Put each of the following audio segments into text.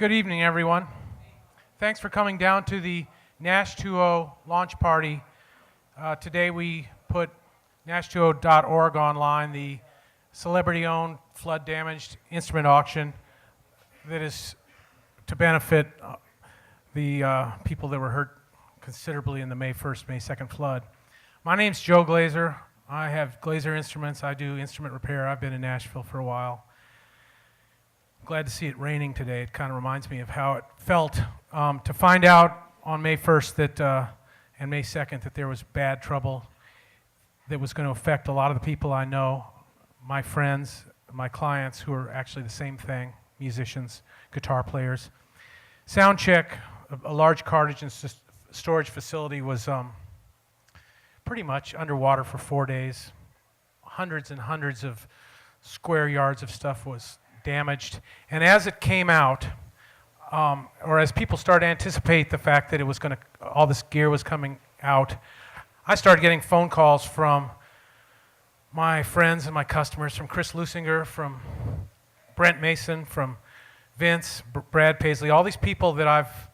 Good evening, everyone. Thanks for coming down to the NasH2O launch party. Today we put NasH2O.org online, the celebrity-owned, flood-damaged instrument auction that is to benefit the people that were hurt considerably in the May 1st, May 2nd flood. My name's Joe Glaser. I have Glaser Instruments. I do instrument repair. I've been in Nashville for a while. Glad to see it raining today. It kind of reminds me of how it felt to find out on May 1st that, and May 2nd that there was bad trouble that was going to affect a lot of the people I know, my friends, my clients who are actually the same thing, musicians, guitar players. Sound check, a large cartridge and storage facility was pretty much underwater for 4 days. Hundreds and hundreds of square yards of stuff was damaged, and as it came out, or as people started to anticipate the fact that it was going to, all this gear was coming out, I started getting phone calls from my friends and my customers, from Chris Lusinger, from Brent Mason, from Vince, Brad Paisley, all these people that I've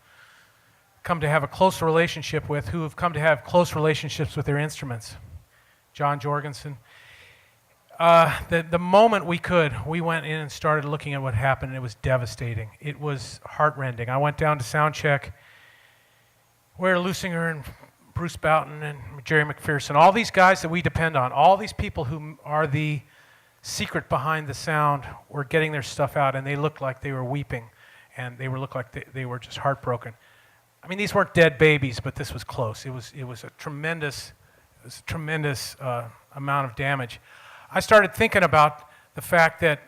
come to have a close relationship with, who have come to have close relationships with their instruments. John Jorgensen. The moment we could, we went in and started looking at what happened, and it was devastating. It was heartrending. I went down to Soundcheck, where Lusinger and Bruce Boughton and Jerry McPherson, all these guys that we depend on, all these people who are the secret behind the sound, were getting their stuff out, and they looked like they were weeping, and they looked like they were just heartbroken. I mean, these weren't dead babies, but this was close. It was a tremendous amount of damage. I started thinking about the fact that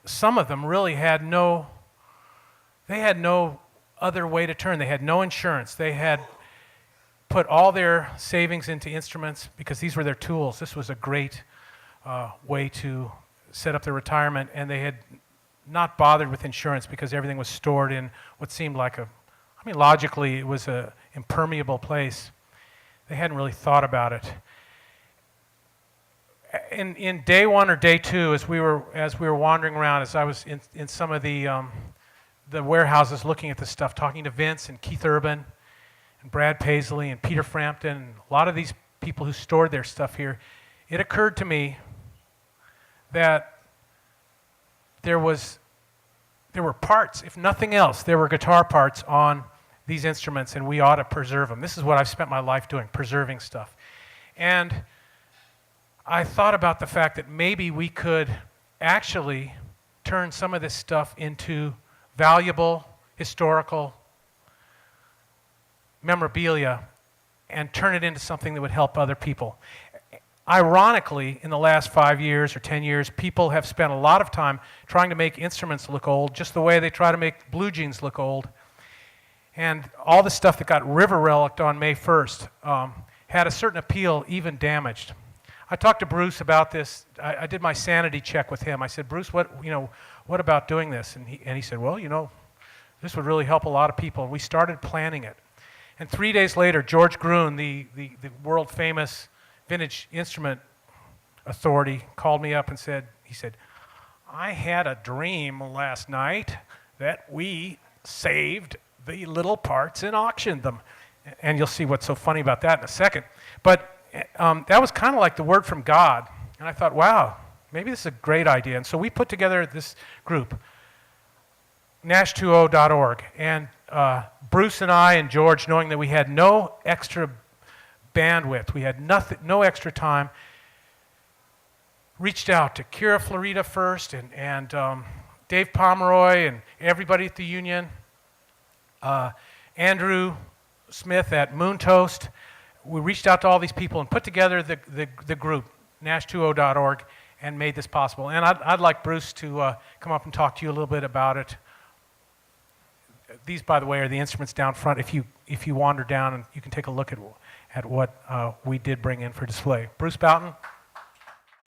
some of them really had no other way to turn. They had no insurance. They had put all their savings into instruments because these were their tools. This was a great way to set up their retirement, and they had not bothered with insurance because everything was stored in what seemed like logically it was an impermeable place. They hadn't really thought about it. In day one or day two, as we were wandering around, as I was in some of the warehouses looking at this stuff, talking to Vince and Keith Urban and Brad Paisley and Peter Frampton, and a lot of these people who stored their stuff here, it occurred to me that there were parts, if nothing else, there were guitar parts on these instruments, and we ought to preserve them. This is what I've spent my life doing, preserving stuff. And I thought about the fact that maybe we could actually turn some of this stuff into valuable, historical memorabilia and turn it into something that would help other people. Ironically, in the last 5 years or 10 years, people have spent a lot of time trying to make instruments look old, just the way they try to make blue jeans look old. And all the stuff that got river relicked on May 1st had a certain appeal, even damaged. I talked to Bruce about this. I did my sanity check with him. I said, Bruce, what about doing this? And he said, well, this would really help a lot of people. And we started planning it. And 3 days later, George Gruen, the world famous vintage instrument authority, called me up and said, I had a dream last night that we saved the little parts and auctioned them. And you'll see what's so funny about that in a second. But that was kind of like the word from God. And I thought, wow, maybe this is a great idea. And so we put together this group, NasH2O.org. And Bruce and I and George, knowing that we had no extra bandwidth, we had no extra time, reached out to Kira Florida first and Dave Pomeroy and everybody at the Union, Andrew Smith at Moon Toast. We reached out to all these people and put together the group, NasH2O.org, and made this possible. And I'd like Bruce to come up and talk to you a little bit about it. These, by the way, are the instruments down front. If you wander down, and you can take a look at what we did bring in for display. Bruce Boughton.